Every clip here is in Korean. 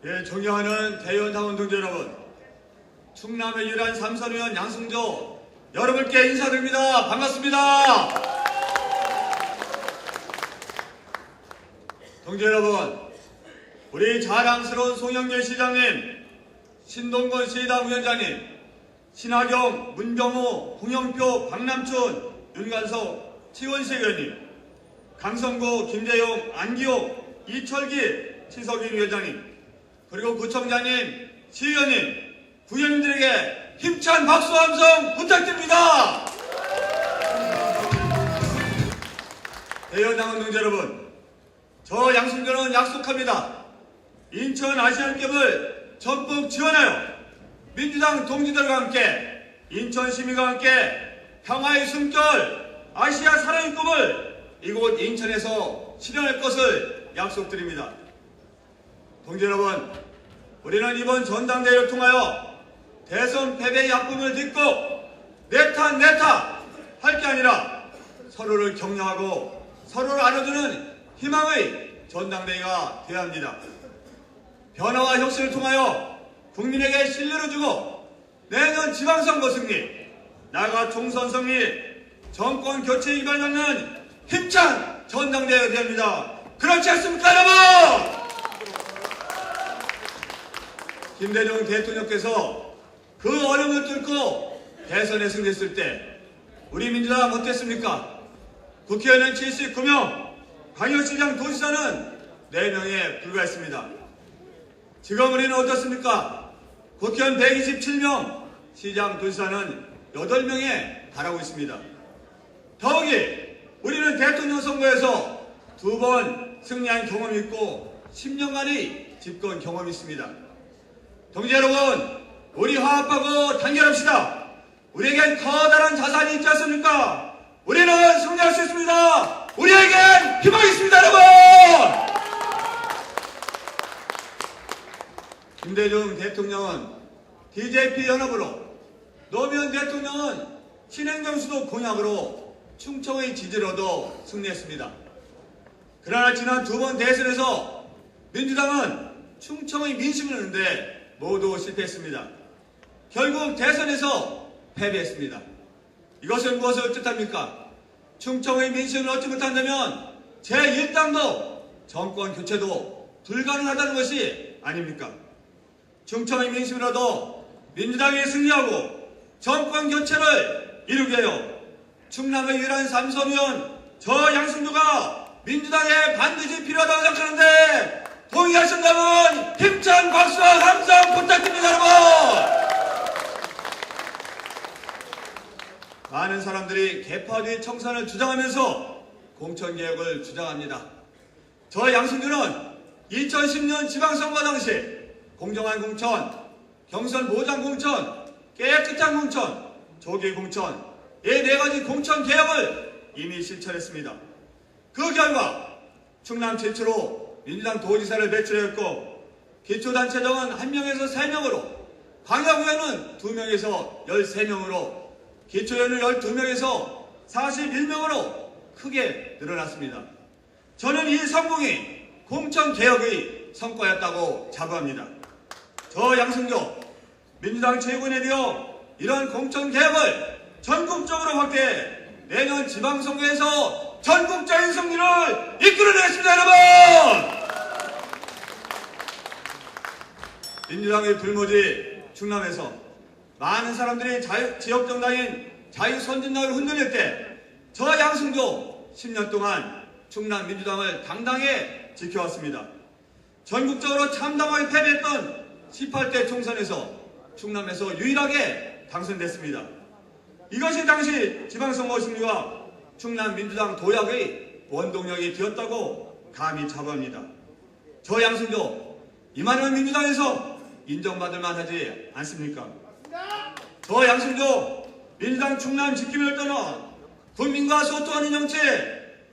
예, 존경하는 대의원 당원 동지 여러분, 충남의 유일한 삼선의원 양승조 여러분께 인사드립니다. 반갑습니다. 동지 여러분, 우리 자랑스러운 송영길 시장님, 신동건 시당 위원장님, 신하경, 문병호, 홍영표, 박남춘, 윤관석, 치원식 의원님, 강성구, 김재용, 안기호, 이철기, 치석인 위원장님, 그리고 구청장님, 시의원님, 구의원님들에게 힘찬 박수 함성 부탁드립니다. 대의원 당원 동지 여러분, 저 양승조는 약속합니다. 인천 아시안게임을 전폭 지원하여 민주당 동지들과 함께, 인천 시민과 함께 평화의 숨결, 아시아 사랑의 꿈을 이곳 인천에서 실현할 것을 약속드립니다. 동지 여러분, 우리는 이번 전당대회를 통하여 대선 패배의 아픔을 딛고 내탓 할 게 아니라 서로를 격려하고 서로를 안아주는 희망의 전당대회가 되어야 합니다. 변화와 혁신을 통하여 국민에게 신뢰를 주고 내년 지방선거 승리, 나아가 총선 승리, 정권 교체 이발을 갖는 힘찬 전당대회가 되어야 합니다. 그렇지 않습니까, 여러분? 김대중 대통령께서 그 어려움을 뚫고 대선에 승리했을 때 우리 민주당 어땠습니까? 국회의원은 79명, 광역시장 도지사는 4명에 불과했습니다. 지금 우리는 어떻습니까? 국회의원 127명, 시장 도지사는 8명에 달하고 있습니다. 더욱이 우리는 대통령 선거에서 2번 승리한 경험이 있고 10년간의 집권 경험이 있습니다. 동지 여러분, 우리 화합하고 단결합시다. 우리에겐 커다란 자산이 있지 않습니까? 우리는 승리할 수 있습니다. 우리에겐 희망이 있습니다, 여러분! 김대중 대통령은 DJP 연합으로, 노무현 대통령은 친행정수도 공약으로 충청의 지지를 얻어 승리했습니다. 그러나 지난 2번 대선에서 민주당은 충청의 민심을 얻는데 모두 실패했습니다. 결국 대선에서 패배했습니다. 이것은 무엇을 뜻합니까? 충청의 민심을 얻지 못한다면 제1당도 정권 교체도 불가능하다는 것이 아닙니까? 충청의 민심을 얻어 민주당이 승리하고 정권 교체를 이루게 하여 충남의 유일한 삼선의원 저 양승조가 민주당에 반드시 필요하다고 생각하는데 동의하신다면 힘찬 박수와 함성 부탁드립니다, 여러분! 많은 사람들이 개파주의 청산을 주장하면서 공천개혁을 주장합니다. 저 양승조는 2010년 지방선거 당시 공정한 공천, 경선 보장 공천, 깨끗한 공천, 조기 공천, 이 4가지 공천 개혁을 이미 실천했습니다. 그 결과 충남 최초로 민주당 도지사를 배출했고 기초단체장은 1명에서 3명으로, 광역의원은 2명에서 13명으로, 기초의원을 12명에서 41명으로 크게 늘어났습니다. 저는 이 성공이 공천개혁의 성과였다고 자부합니다. 저 양승조 민주당 최고위원에 되어 이런 공천개혁을 전국적으로 확대해 내년 지방선거에서 전국적인 승리를 이끌어내겠습니다, 여러분! 민주당의 불모지 충남에서 많은 사람들이 지역정당인 자유선진당을 흔들릴 때 저 양승조 10년 동안 충남 민주당을 당당히 지켜왔습니다. 전국적으로 참담하게 패배했던 18대 총선에서 충남에서 유일하게 당선됐습니다. 이것이 당시 지방선거 승리와 충남 민주당 도약의 원동력이 되었다고 감히 자부합니다. 저 양승조 이만한 민주당에서 인정받을 만하지 않습니까? 저 양승조 민주당 충남 지킴이를 떠나 국민과 소통하는 정치,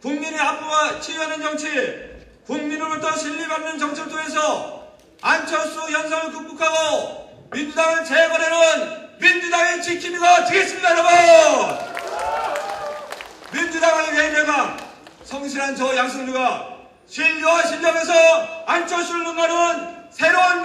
국민의 아픔과 치유하는 정치, 국민으로부터 신뢰받는 정책을 통해서 안철수 현상을 극복하고 민주당을 재건하는 민주당의 지킴이가 되겠습니다, 여러분! 민주당을 위해 내가 성실한 저 양승조가 신뢰와 신념에서 안철수를 능가하는 새로운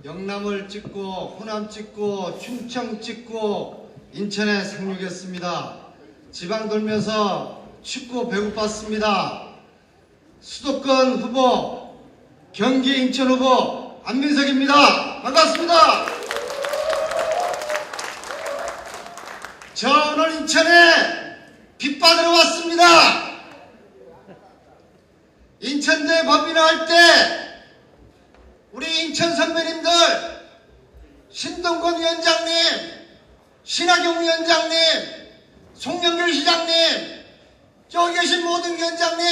영남을 찍고 호남 찍고 충청 찍고 인천에 상륙했습니다. 지방 돌면서 춥고 배고팠습니다. 수도권 후보 경기 인천 후보 안민석입니다. 반갑습니다. 저 오늘 인천에 빚받으러 왔습니다. 인천대 법인을 할 때 우리 인천 선배님들 신동건 위원장님, 신하경 위원장님, 송영길 시장님, 여기 계신 모든 위원장님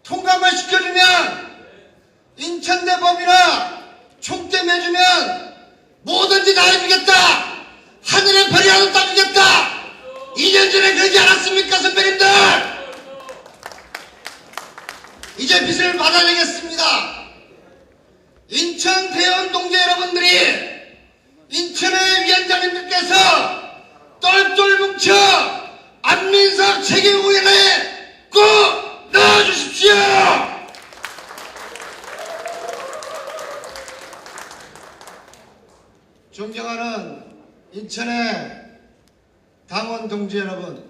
통감을 시켜주면 인천대 법인을 총대 매주면 뭐든지 다 해주겠다, 하늘의 별이라도 따주겠다. 2년 전에 그러지 않았습니까 선배님들? 이제 빚을 받아내겠습니다. 인천 대원 동지 여러분들이 인천의 위원장님들께서 똘똘 뭉쳐 안민석 체계위원회에 꼭 넣어주십시오. 존경하는 인천의 당원 동지 여러분,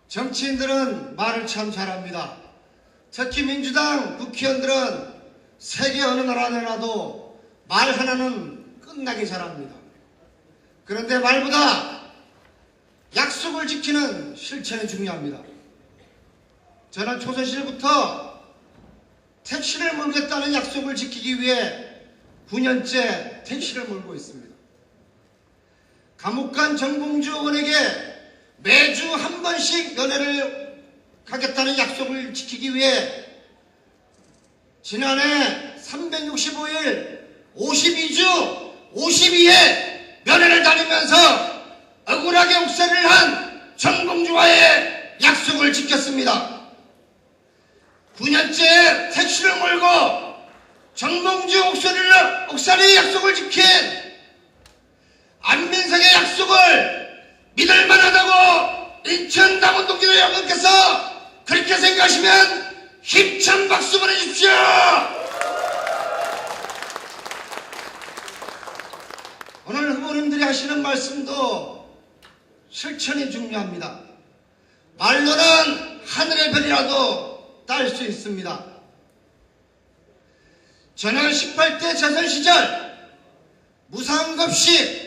정치인들은 말을 참 잘합니다. 특히 민주당 국회의원들은 세계 어느 나라 내놔도 말 하나는 끝나게 잘합니다. 그런데 말보다 약속을 지키는 실천이 중요합니다. 저는 조선시대부터 택시를 몰겠다는 약속을 지키기 위해 9년째 택시를 몰고 있습니다. 감옥간 정봉주 의원에게 매주 한 번씩 연회를 가겠다는 약속을 지키기 위해 지난해 365일 52주 52회 면회를 다니면서 억울하게 옥살이를 한 정봉주와의 약속을 지켰습니다. 9년째 택시를 몰고 정봉주 옥살이의 약속을 지킨 안민석의 약속을 믿을만하다고 인천 당원 동지들 여러분께서 그렇게 생각하시면 힘찬 박수 보내주십시오. 오늘 후보님들이 하시는 말씀도 실천이 중요합니다. 말로는 하늘의 별이라도 딸 수 있습니다. 저는 18대 재선 시절 무상급식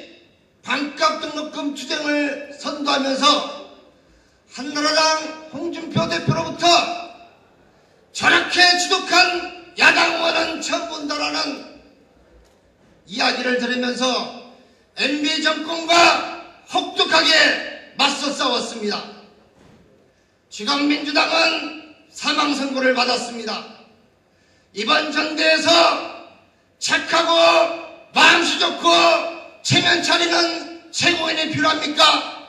반값 등록금 투쟁을 선도하면서 한나라당 홍준표 대표로부터 저렇게 지독한 야당 의원은 처음 본다라는 이야기를 들으면서 MB 정권과 혹독하게 맞서 싸웠습니다. 지금 민주당은 사망선고를 받았습니다. 이번 전대에서 착하고 마음씨 좋고 체면 차리는 최고인이 필요합니까?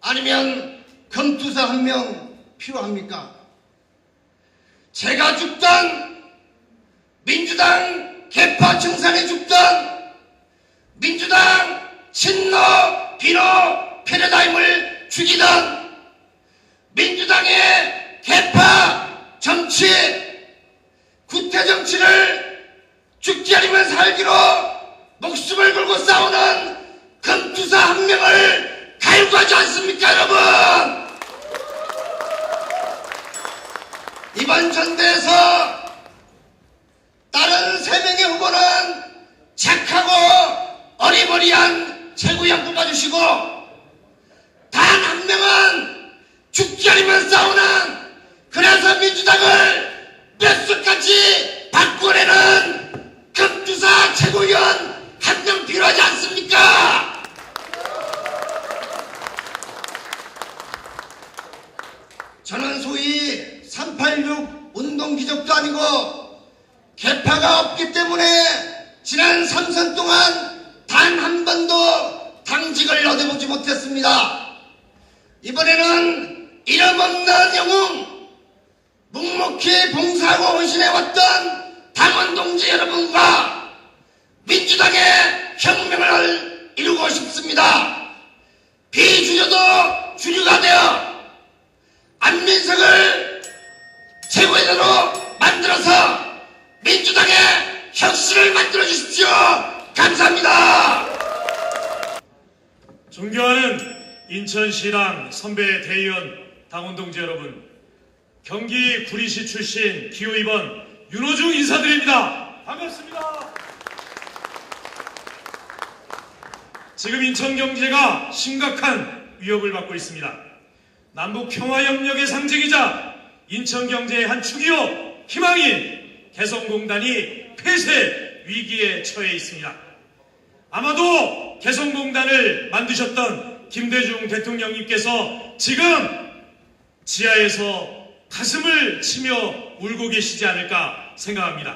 아니면 금투사 한 명 필요합니까? 제가 죽던 민주당 개파 청산에 죽던 민주당 친노 비노 패러다임을 죽이던 민주당의 개파 정치 구태 정치를 죽지 않으면 살기로 목숨을 걸고 싸우는 금투사 한 명을 갈구하지 않습니까 여러분? 이번 전대에서 다른 3명의 후보는 착하고 어리버리한 최고위원 뽑아주시고 단 한 명은 죽지 않으면 싸우는, 그래서 민주당을 뼛속까지 바꿔내는 금투사 최고위원 한 명 필요하지 않습니까? 저는 소위 386 운동기적도 아니고 개파가 없기 때문에 지난 3선 동안 단 한 번도 당직을 얻어보지 못했습니다. 이번에는 이름 없는 영웅, 묵묵히 봉사하고 헌신해왔던 당원 동지 여러분과 민주당의 혁명을 이루고 싶습니다. 비주류도 주류가 되어 안민석을 최고위원으로 만들어서 민주당의 혁신을 인천시당 선배 대의원 당원 동지 여러분, 경기 구리시 출신 기호 2번 윤호중 인사드립니다. 반갑습니다. 지금 인천 경제가 심각한 위협을 받고 있습니다. 남북 평화협력의 상징이자 인천 경제의 한 축이요 희망인 개성공단이 폐쇄 위기에 처해 있습니다. 아마도 개성공단을 만드셨던 김대중 대통령님께서 지금 지하에서 가슴을 치며 울고 계시지 않을까 생각합니다.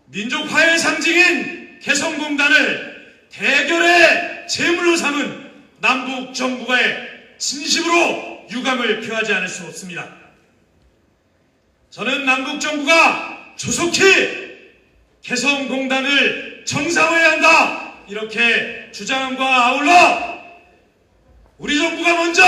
민족화의 상징인 개성공단을 대결의 제물로 삼은 남북 정부가의 진심으로 유감을 표하지 않을 수 없습니다. 저는 남북 정부가 조속히 개성공단을 정상화해야 한다 이렇게 주장함과 아울러 우리 정부가 먼저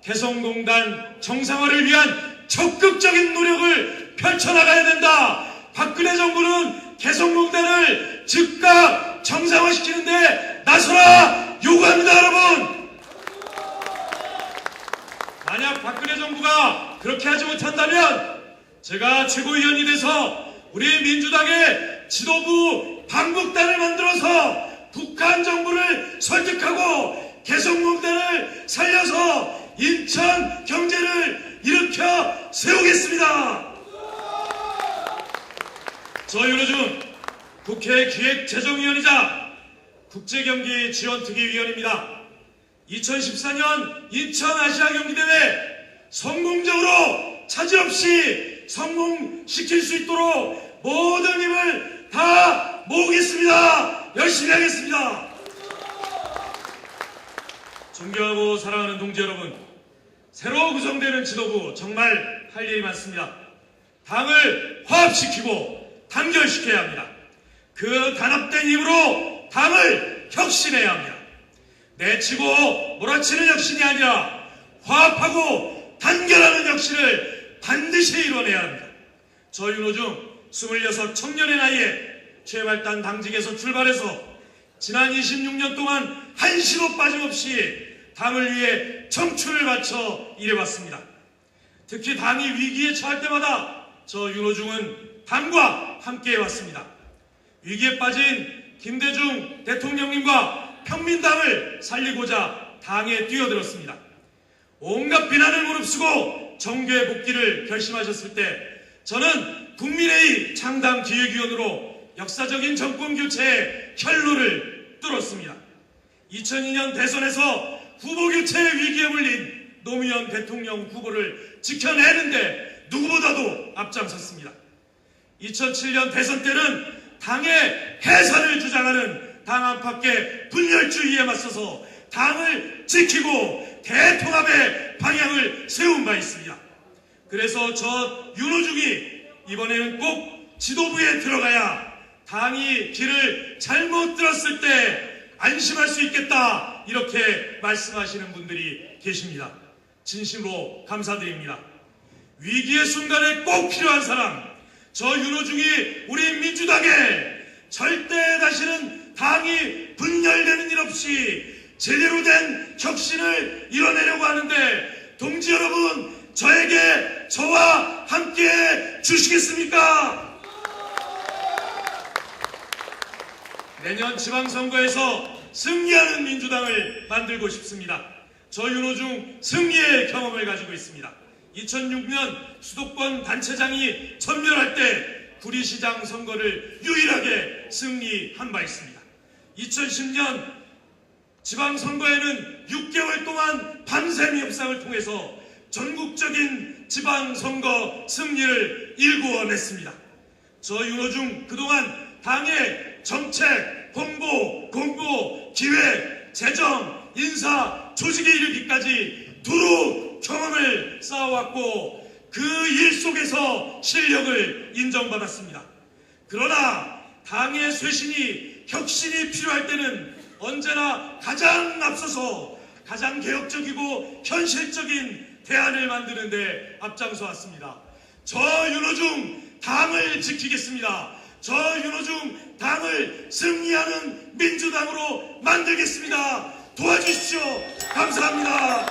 개성공단 정상화를 위한 적극적인 노력을 펼쳐나가야 된다. 박근혜 정부는 개성공단을 즉각 정상화시키는데 나서라 요구합니다. 여러분, 만약 박근혜 정부가 그렇게 하지 못한다면 제가 최고위원이 돼서 우리 민주당의 지도부 방북단을 만들어서 북한 정부를 설득하고 개성공단을 살려서 인천 경제를 일으켜 세우겠습니다. 저 윤호중 국회 기획재정위원이자 국제경기지원특위위원입니다. 2014년 인천 아시아경기대회 성공적으로 차질 없이 성공시킬 수 있도록 모든 힘을 다 모으겠습니다. 열심히 하겠습니다. 존경하고 사랑하는 동지 여러분, 새로 구성되는 지도부 정말 할 일이 많습니다. 당을 화합시키고 단결시켜야 합니다. 그 단합된 힘으로 당을 혁신해야 합니다. 내치고 몰아치는 혁신이 아니라 화합하고 단결하는 혁신을 반드시 이뤄내야 합니다. 저 윤호중 26 청년의 나이에 최말단 당직에서 출발해서 지난 26년 동안 한시도 빠짐없이 당을 위해 청춘을 바쳐 일해왔습니다. 특히 당이 위기에 처할 때마다 저 윤호중은 당과 함께 해왔습니다. 위기에 빠진 김대중 대통령님과 평민당을 살리고자 당에 뛰어들었습니다. 온갖 비난을 무릅쓰고 정교회 복귀를 결심하셨을 때 저는 국민회의 창당 기획위원으로 역사적인 정권교체의 혈로를 뚫었습니다. 2002년 대선에서 후보교체의 위기에 물린 노무현 대통령 후보를 지켜내는데 누구보다도 앞장섰습니다. 2007년 대선 때는 당의 해산을 주장하는 당 안팎의 분열주의에 맞서서 당을 지키고 대통합의 방향을 세운 바 있습니다. 그래서 저 윤호중이 이번에는 꼭 지도부에 들어가야 당이 길을 잘못 들었을 때 안심할 수 있겠다 이렇게 말씀하시는 분들이 계십니다. 진심으로 감사드립니다. 위기의 순간에 꼭 필요한 사람, 저 윤호중이 우리 민주당에 절대 다시는 당이 분열되는 일 없이 제대로 된 혁신을 이뤄내려고 하는데 동지 여러분, 저에게 저와 함께 주시겠습니까? 내년 지방선거에서 승리하는 민주당을 만들고 싶습니다. 저 윤호중 승리의 경험을 가지고 있습니다. 2006년 수도권 단체장이 전멸할 때 구리시장 선거를 유일하게 승리한 바 있습니다. 2010년 지방선거에는 6개월 동안 밤샘 협상을 통해서 전국적인 지방선거 승리를 일구어냈습니다. 저 윤호중 그동안 당의 정책, 홍보, 공보, 기획, 재정, 인사, 조직에 이르기까지 두루 경험을 쌓아왔고 그 일 속에서 실력을 인정받았습니다. 그러나 당의 쇄신이, 혁신이 필요할 때는 언제나 가장 앞서서 가장 개혁적이고 현실적인 대안을 만드는 데 앞장서 왔습니다. 저 윤호중 당을 지키겠습니다. 저 윤호중 당을 승리하는 민주당으로 만들겠습니다. 도와주십시오. 감사합니다.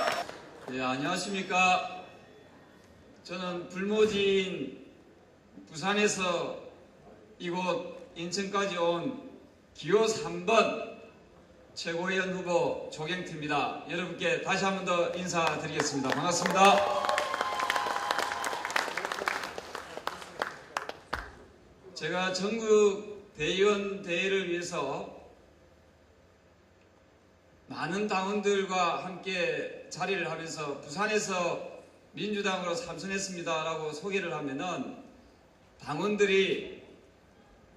네, 안녕하십니까. 저는 불모지인 부산에서 이곳 인천까지 온 기호 3번 최고위원 후보 조경태입니다. 여러분께 다시 한 번 더 인사드리겠습니다. 반갑습니다. 제가 전국 대의원 대회를 위해서 많은 당원들과 함께 자리를 하면서 부산에서 민주당으로 삼선했습니다라고 소개를 하면은 당원들이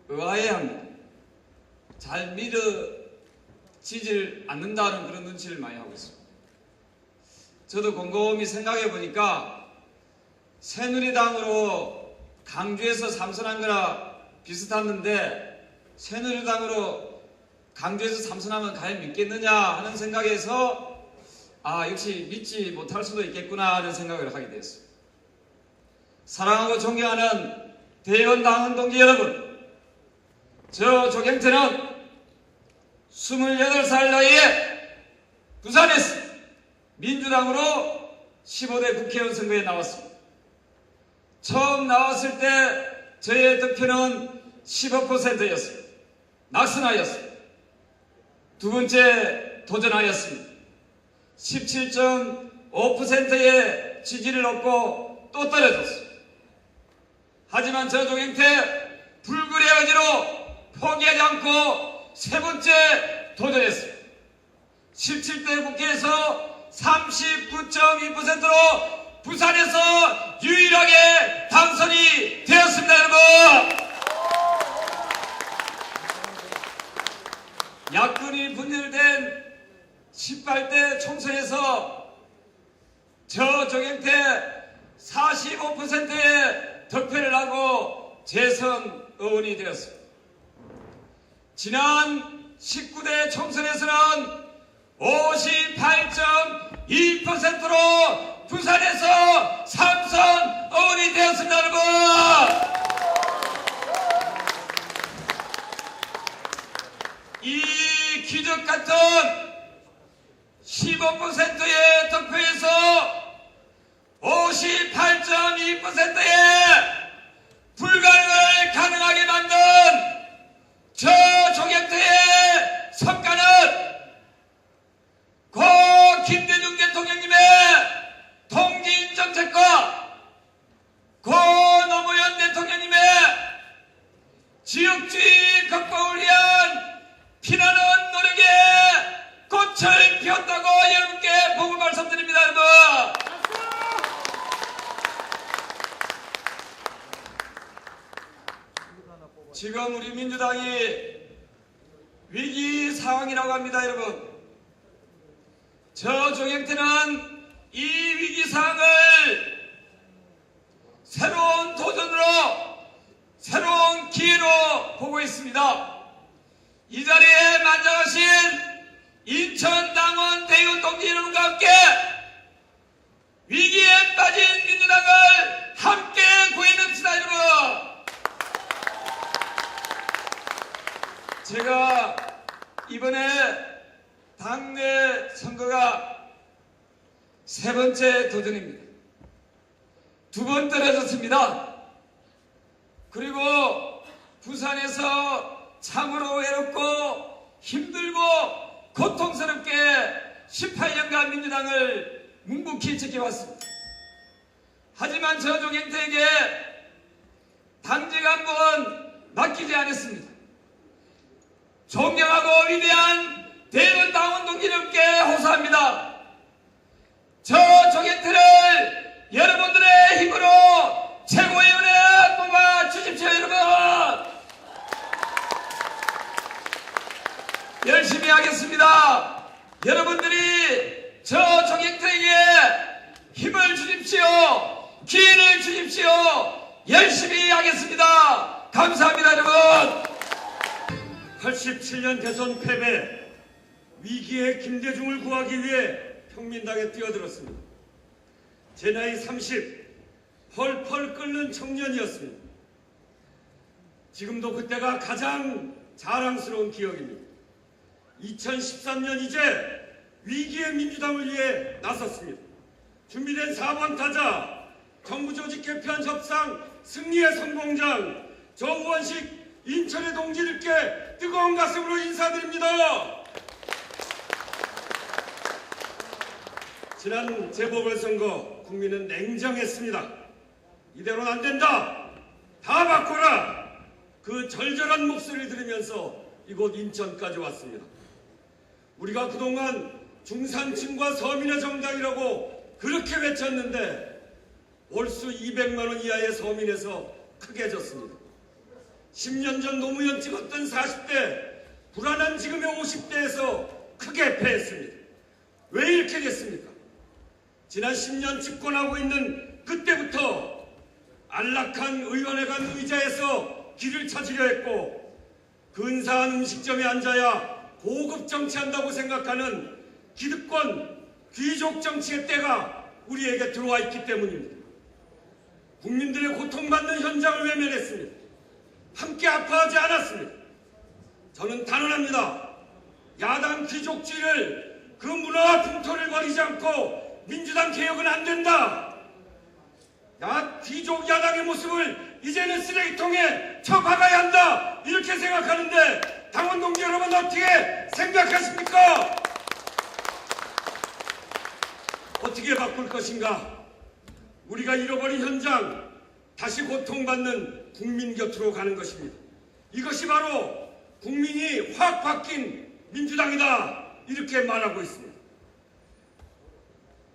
의아해합니다. 잘 믿어지질 않는다는 그런 눈치를 많이 하고 있습니다. 저도 곰곰이 생각해 보니까 새누리당으로 강주에서 삼선한 거나 비슷했는데 새누리당으로 강주에서 삼선하면 과연 믿겠느냐 하는 생각에서 역시 믿지 못할 수도 있겠구나 하는 생각을 하게 되었습니다. 사랑하고 존경하는 대의원 당원 동지 여러분, 저 조경태는 28살 나이에 부산에서 민주당으로 15대 국회의원 선거에 나왔습니다. 처음 나왔을 때 저의 득표는 15%였습니다. 낙선하였습니다. 두 번째 도전하였습니다. 17.5%의 지지를 얻고 또 떨어졌습니다. 하지만 저 조경태 불굴의 의지로 포기하지 않고 세 번째 도전했습니다. 17대 국회에서 39.2%로 부산에서 유일하게 당선이 되었습니다. 여러분, 야권이 분열된 18대 총선에서 저 조경태 45%의 득표를 하고 재선 의원이 되었습니다. 지난 19대 총선에서는 58.2%로 부산에서 삼선 의원이 되었습니다. 여러분, 이 기적 같은 15%의 득표에서 58.2%의 불가능을 가능하게 만든 저 조경태의 성과는 고 김대중 대통령님의 통진 정책과 고 노무현 대통령님의 지역주의 극복을 위한 피나는 노력에 꽃을 피웠다고 여러분께 보고 말씀드립니다. 여러분, 지금 우리 민주당이 위기 상황이라고 합니다. 여러분, 저 조경태는 이 위기 상황을 새로운 도전으로, 새로운 기회로 보고 있습니다. 이 자리에 만장하신 인천 당원 대의원 동지 여러분과 함께 위기에 빠진 민주당을 함께 구해냅시다. 여러분, 제가 이번에 당내 선거가 세 번째 도전입니다. 두 번 떨어졌습니다. 그리고 부산에서 참으로 외롭고 힘들고 고통스럽게 18년간 민주당을 묵묵히 지켜왔습니다. 하지만 저 조경태에게 당직 한 번 맡기지 않았습니다. 존경하고 위대한 대의원 당원 동지들께 호소합니다. 저 조경태를 여러분들의 힘으로 최고위원회에 뽑아 주십시오. 여러분, 열심히 하겠습니다. 여러분들이 저 조경태에게 힘을 주십시오. 기회를 주십시오. 열심히 하겠습니다. 감사합니다. 여러분, 87년 대선 패배, 위기의 김대중을 구하기 위해 평민당에 뛰어들었습니다. 제 나이 30, 펄펄 끓는 청년이었습니다. 지금도 그때가 가장 자랑스러운 기억입니다. 2013년 이제 위기의 민주당을 위해 나섰습니다. 준비된 4번 타자, 정부 조직 개편 협상 승리의 선봉장 정우원식 인천의 동지들께 뜨거운 가슴으로 인사드립니다. 지난 재보궐선거 국민은 냉정했습니다. 이대로는 안 된다. 다 바꿔라. 그 절절한 목소리를 들으면서 이곳 인천까지 왔습니다. 우리가 그동안 중산층과 서민의 정당이라고 그렇게 외쳤는데 월수 200만 원 이하의 서민에서 크게 졌습니다. 10년 전 노무현 찍었던 40대, 불안한 지금의 50대에서 크게 패했습니다. 왜 이렇게 됐습니까? 지난 10년 집권하고 있는 그때부터 안락한 의원회관 의자에서 길을 찾으려 했고 근사한 음식점에 앉아야 고급 정치한다고 생각하는 기득권, 귀족 정치의 때가 우리에게 들어와 있기 때문입니다. 국민들의 고통받는 현장을 외면했습니다. 함께 아파하지 않았습니다. 저는 단언합니다. 야당 귀족주의를 그 문화와 풍토를 버리지 않고 민주당 개혁은 안 된다. 귀족 야당의 모습을 이제는 쓰레기통에 쳐박아야 한다. 이렇게 생각하는데 당원 동지 여러분 어떻게 생각하십니까? 어떻게 바꿀 것인가? 우리가 잃어버린 현장, 다시 고통받는 국민 곁으로 가는 것입니다. 이것이 바로 국민이 확 바뀐 민주당이다. 이렇게 말하고 있습니다.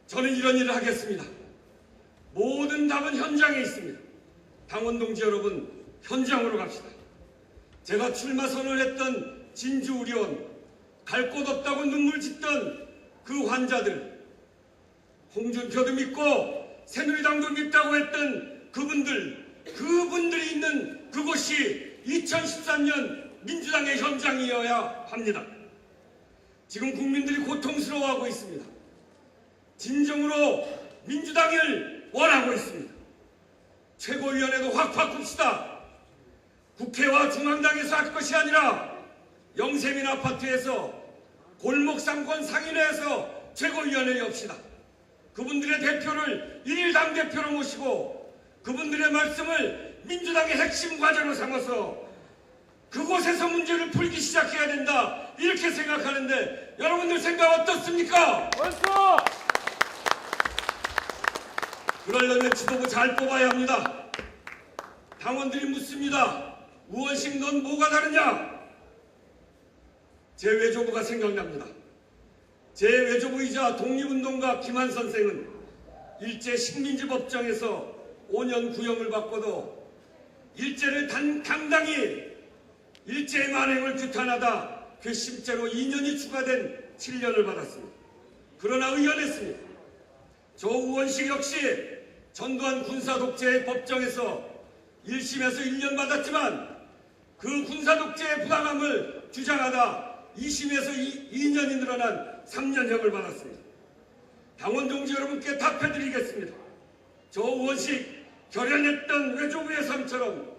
저는 이런 일을 하겠습니다. 모든 답은 현장에 있습니다. 당원 동지 여러분, 현장으로 갑시다. 제가 출마 선언했던 진주의료원, 갈 곳 없다고 눈물 짓던 그 환자들, 홍준표도 믿고 새누리당도 믿다고 했던 그분들이 있는 그곳이 2013년 민주당의 현장이어야 합니다. 지금 국민들이 고통스러워하고 있습니다. 진정으로 민주당을 원하고 있습니다. 최고위원회도 확 바꿉시다. 국회와 중앙당에서 할 것이 아니라 영세민 아파트에서 골목 상권 상인회에서 최고위원회 엽시다. 그분들의 대표를 1일 당대표로 모시고 그분들의 말씀을 민주당의 핵심 과제로 삼아서 그곳에서 문제를 풀기 시작해야 된다. 이렇게 생각하는데 여러분들 생각 어떻습니까? 그러려면 지도부 잘 뽑아야 합니다. 당원들이 묻습니다. 우원식 넌 뭐가 다르냐? 제 외조부가 생각납니다. 제 외조부이자 독립운동가 김한 선생은 일제 식민지 법정에서 5년 구형을 받고도 일제를 당당히 일제의 만행을 규탄하다 괘씸죄로 2년이 추가된 7년을 받았습니다. 그러나 의연했습니다. 조 우원식 역시 전두환 군사독재의 법정에서 1심에서 1년 받았지만 그 군사독재의 부당함을 주장하다 2심에서 2년이 늘어난 3년형을 받았습니다. 당원 동지 여러분께 답해드리겠습니다. 조 우원식 결연했던 외조부의 삶처럼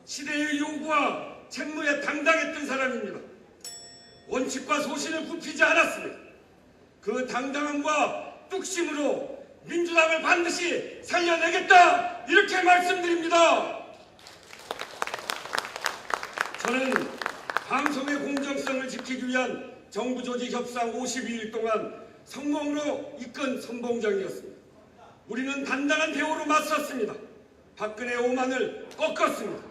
시대의 요구와 책무에 당당했던 사람입니다. 원칙과 소신을 굽히지 않았습니다. 그 당당함과 뚝심으로 민주당을 반드시 살려내겠다 이렇게 말씀드립니다. 저는 방송의 공정성을 지키기 위한 정부 조직 협상 52일 동안 성공으로 이끈 선봉장이었습니다. 우리는 단단한 대우로 맞섰습니다. 박근혜 오만을 꺾었습니다.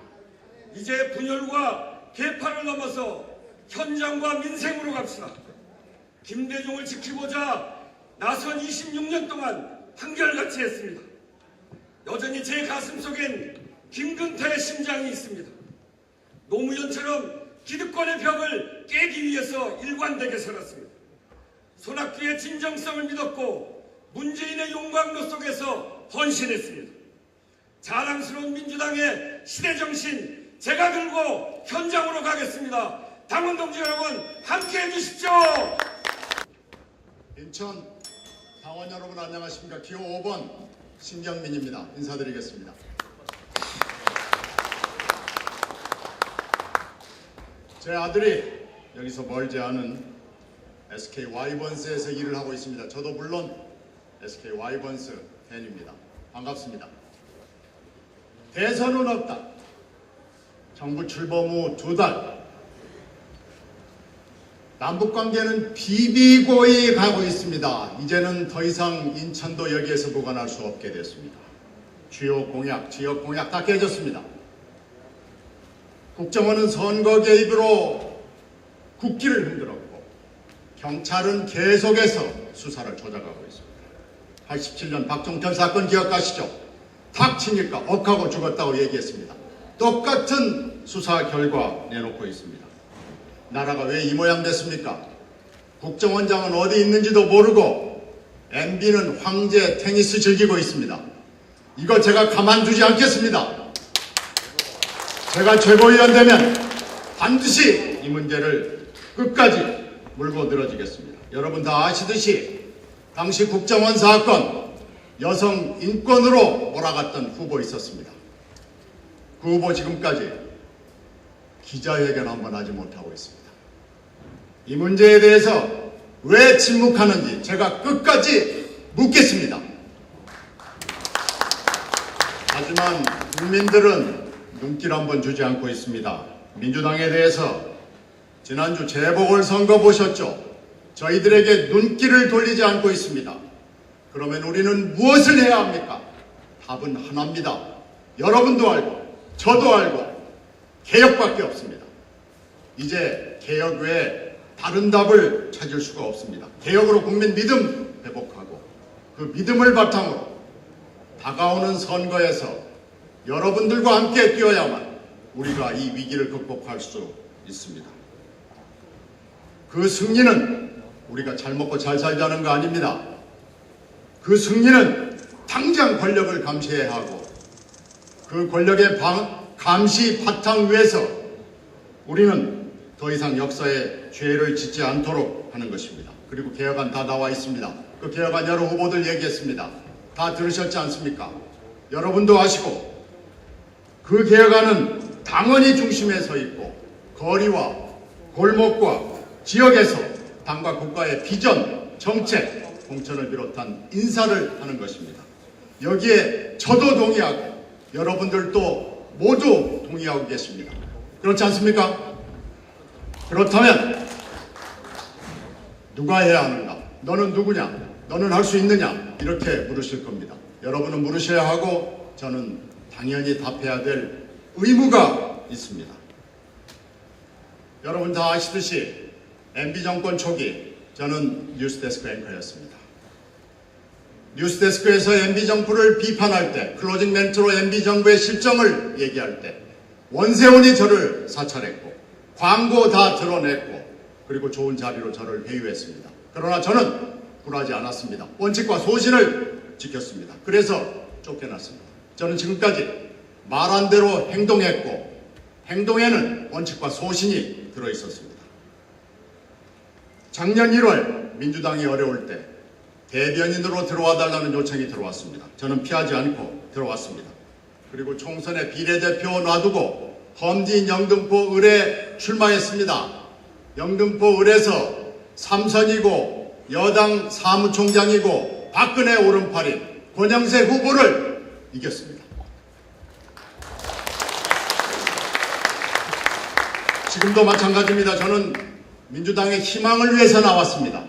이제 분열과 계파를 넘어서 현장과 민생으로 갑시다. 김대중을 지키고자 나선 26년 동안 한결같이 했습니다. 여전히 제 가슴속엔 김근태의 심장이 있습니다. 노무현처럼 기득권의 벽을 깨기 위해서 일관되게 살았습니다. 손학규의 진정성을 믿었고 문재인의 용광로 속에서 헌신했습니다. 자랑스러운 민주당의 시대정신 제가 들고 현장으로 가겠습니다. 당원 동지 여러분 함께해 주십시오. 인천 당원 여러분 안녕하십니까. 기호 5번 신경민입니다. 인사드리겠습니다. 제 아들이 여기서 멀지 않은 SK 와이번스에서 일을 하고 있습니다. 저도 물론 SK 와이번스 팬입니다. 반갑습니다. 대선은 없다. 정부 출범 후 2달. 남북관계는 비비고이 가고 있습니다. 이제는 더 이상 인천도 여기에서 보관할 수 없게 됐습니다. 주요 공약, 지역 공약 다 깨졌습니다. 국정원은 선거 개입으로 국기를 흔들었고 경찰은 계속해서 수사를 조작하고 있습니다. 87년 박종천 사건 기억하시죠? 닥치니까 억하고 죽었다고 얘기했습니다. 똑같은 수사 결과 내놓고 있습니다. 나라가 왜 이 모양 됐습니까? 국정원장은 어디 있는지도 모르고 MB는 황제 테니스 즐기고 있습니다. 이거 제가 가만두지 않겠습니다. 제가 최고위원 되면 반드시 이 문제를 끝까지 물고 늘어지겠습니다. 여러분 다 아시듯이 당시 국정원 사건 여성 인권으로 몰아갔던 후보 있었습니다. 그 후보 지금까지 기자회견 한번 하지 못하고 있습니다. 이 문제에 대해서 왜 침묵하는지 제가 끝까지 묻겠습니다. 하지만 국민들은 눈길 한번 주지 않고 있습니다. 민주당에 대해서 지난주 재보궐선거 보셨죠? 저희들에게 눈길을 돌리지 않고 있습니다. 그러면 우리는 무엇을 해야 합니까? 답은 하나입니다. 여러분도 알고 저도 알고 개혁밖에 없습니다. 이제 개혁 외에 다른 답을 찾을 수가 없습니다. 개혁으로 국민 믿음 회복하고 그 믿음을 바탕으로 다가오는 선거에서 여러분들과 함께 뛰어야만 우리가 이 위기를 극복할 수 있습니다. 그 승리는 우리가 잘 먹고 잘 살자는 거 아닙니다. 그 승리는 당장 권력을 감시해야 하고 그 권력의 감시 바탕 위에서 우리는 더 이상 역사에 죄를 짓지 않도록 하는 것입니다. 그리고 개혁안 다 나와 있습니다. 그 개혁안 여러 후보들 얘기했습니다. 다 들으셨지 않습니까? 여러분도 아시고 그 개혁안은 당원이 중심에 서 있고 거리와 골목과 지역에서 당과 국가의 비전, 정책, 공천을 비롯한 인사를 하는 것입니다. 여기에 저도 동의하고 여러분들도 모두 동의하고 계십니다. 그렇지 않습니까? 그렇다면 누가 해야 하는가? 너는 누구냐? 너는 할 수 있느냐? 이렇게 물으실 겁니다. 여러분은 물으셔야 하고 저는 당연히 답해야 될 의무가 있습니다. 여러분 다 아시듯이 MB정권 초기 저는 뉴스데스크 앵커였습니다. 뉴스데스크에서 MB정부를 비판할 때 클로징 멘트로 MB정부의 실정을 얘기할 때 원세훈이 저를 사찰했고 광고 다 드러냈고 그리고 좋은 자리로 저를 회유했습니다. 그러나 저는 굴하지 않았습니다. 원칙과 소신을 지켰습니다. 그래서 쫓겨났습니다. 저는 지금까지 말한 대로 행동했고 행동에는 원칙과 소신이 들어있었습니다. 작년 1월 민주당이 어려울 때 대변인으로 들어와 달라는 요청이 들어왔습니다. 저는 피하지 않고 들어왔습니다. 그리고 총선에 비례대표 놔두고 험지인 영등포 을에 출마했습니다. 영등포 을에서 3선이고 여당 사무총장이고 박근혜 오른팔인 권영세 후보를 이겼습니다. 지금도 마찬가지입니다. 저는 민주당의 희망을 위해서 나왔습니다.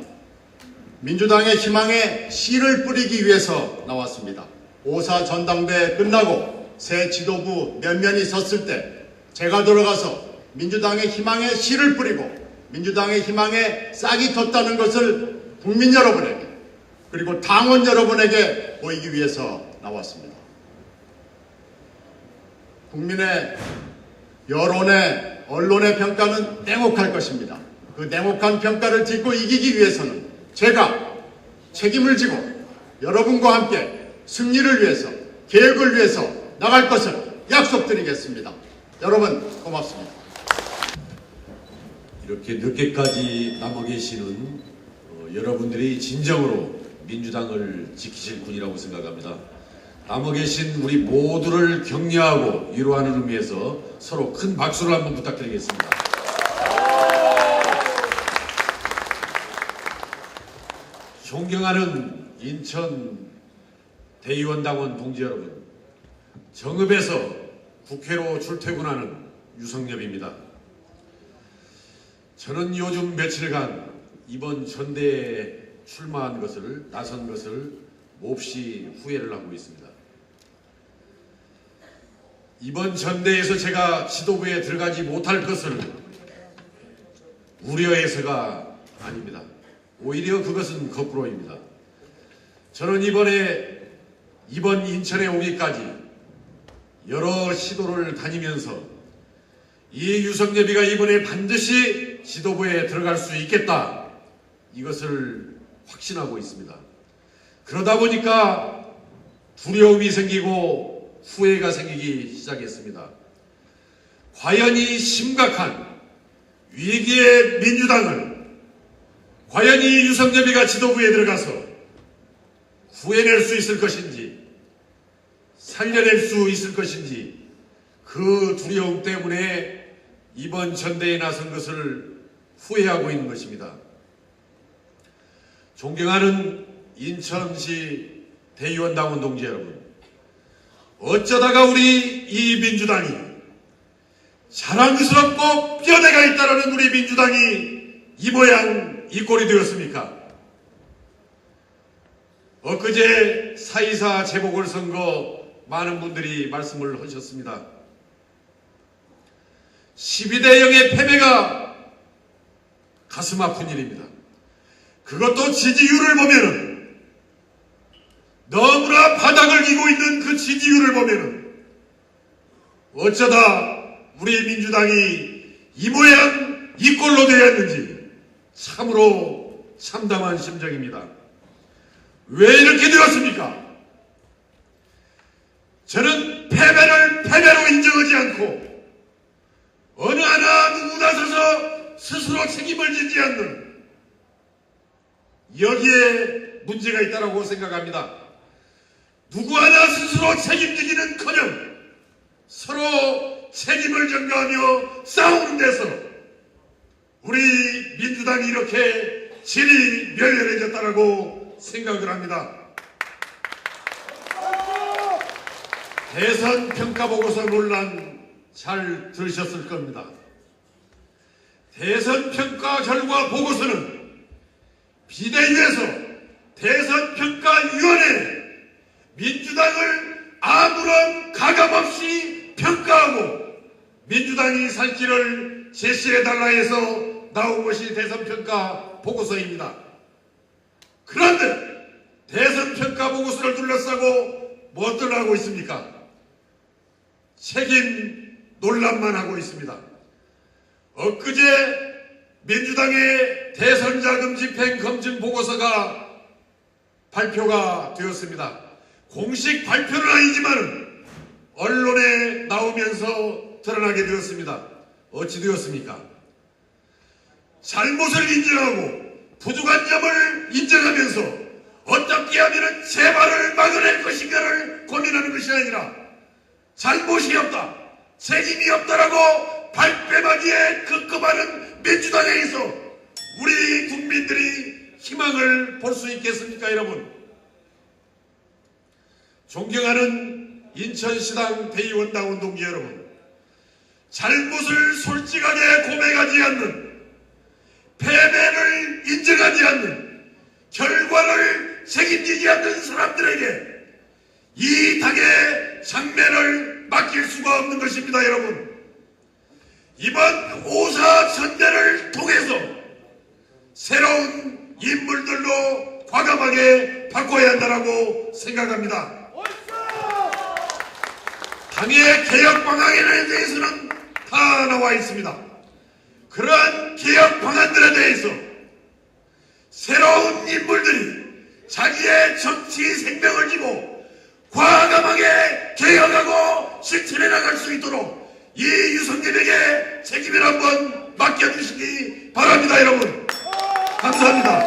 민주당의 희망에 씨를 뿌리기 위해서 나왔습니다. 5.4 전당대회 끝나고 새 지도부 몇 면이 섰을 때 제가 들어가서 민주당의 희망에 씨를 뿌리고 민주당의 희망에 싹이 텄다는 것을 국민 여러분에게 그리고 당원 여러분에게 보이기 위해서 나왔습니다. 국민의 여론의 언론의 평가는 냉혹할 것입니다. 그 냉혹한 평가를 딛고 이기기 위해서는 제가 책임을 지고 여러분과 함께 승리를 위해서 계획을 위해서 나갈 것을 약속드리겠습니다. 여러분 고맙습니다. 이렇게 늦게까지 남아 계시는 여러분들이 진정으로 민주당을 지키실 분이라고 생각합니다. 남아 계신 우리 모두를 격려하고 위로하는 의미에서 서로 큰 박수를 한번 부탁드리겠습니다. 존경하는 인천 대의원당원 동지 여러분, 정읍에서 국회로 출퇴근하는 유성엽입니다. 저는 요즘 며칠간 이번 전대에 나선 것을 몹시 후회를 하고 있습니다. 이번 전대에서 제가 지도부에 들어가지 못할 것을 우려해서가 아닙니다. 오히려 그것은 거꾸로입니다. 저는 이번 인천에 오기까지 여러 시도를 다니면서 이 유성엽이가 이번에 반드시 지도부에 들어갈 수 있겠다, 이것을 확신하고 있습니다. 그러다 보니까 두려움이 생기고 후회가 생기기 시작했습니다. 과연 이 심각한 위기의 민주당을 과연 이 유성엽이가 지도부에 들어가서 구해낼 수 있을 것인지, 살려낼 수 있을 것인지, 그 두려움 때문에 이번 전대에 나선 것을 후회하고 있는 것입니다. 존경하는 인천시 대의원당원 동지 여러분, 어쩌다가 우리 이 민주당이, 자랑스럽고 뼈대가 있다라는 우리 민주당이 이 모양 이 꼴이 되었습니까? 엊그제 4.24 재보궐선거 많은 분들이 말씀을 하셨습니다. 12대 0의 패배가 가슴 아픈 일입니다. 그것도 지지율을 보면은, 너무나 바닥을 기고 있는 그 지지율을 보면은 어쩌다 우리 민주당이 이 모양 이 꼴로 되었는지 참으로 참담한 심정입니다. 왜 이렇게 되었습니까? 저는 패배를 패배로 인정하지 않고 어느 하나 누구 나서서 스스로 책임을 지지 않는, 여기에 문제가 있다고 생각합니다. 누구 하나 스스로 책임지기는커녕 서로 책임을 전가하며 싸우는 데서 우리 민주당이 이렇게 질이 멸렬해졌다고 생각을 합니다. 대선 평가보고서 논란 잘 들으셨을 겁니다. 대선 평가 결과 보고서는 비대위에서 대선평가위원회 민주당을 아무런 가감 없이 평가하고 민주당이 살 길을 제시해달라 해서 나온 것이 대선평가 보고서입니다. 그런데 대선평가 보고서를 둘러싸고 무엇들 하고 있습니까? 책임 논란만 하고 있습니다. 엊그제 민주당의 대선자금 집행 검증 보고서가 발표가 되었습니다. 공식 발표는 아니지만 언론에 나오면서 드러나게 되었습니다. 어찌 되었습니까? 잘못을 인정하고 부족한 점을 인정하면서 어떻게 하면 재발을 막아낼 것인가를 고민하는 것이 아니라 잘못이 없다, 책임이 없다라고 발뺌하기에 급급하는 민주당에 있어 우리 국민들이 희망을 볼 수 있겠습니까, 여러분? 존경하는 인천시당 대의원당원 동지 여러분, 잘못을 솔직하게 고백하지 않는, 패배를 인정하지 않는, 결과를 책임지지 않는 사람들에게 이 당의 장면을 맡길 수가 없는 것입니다, 여러분. 이번 5.4 전대를 통해서 새로운 인물들로 과감하게 바꿔야 한다고 생각합니다. 당의 개혁 방안에 대해서는 다 나와 있습니다. 그러한 개혁 방안들에 대해서 새로운 인물들이 자기의 정치 생명을 지고 과감하게 개혁하고 실천해 나갈 수 있도록 이 유성엽에게 책임을 한번 맡겨주시기 바랍니다, 여러분. 감사합니다.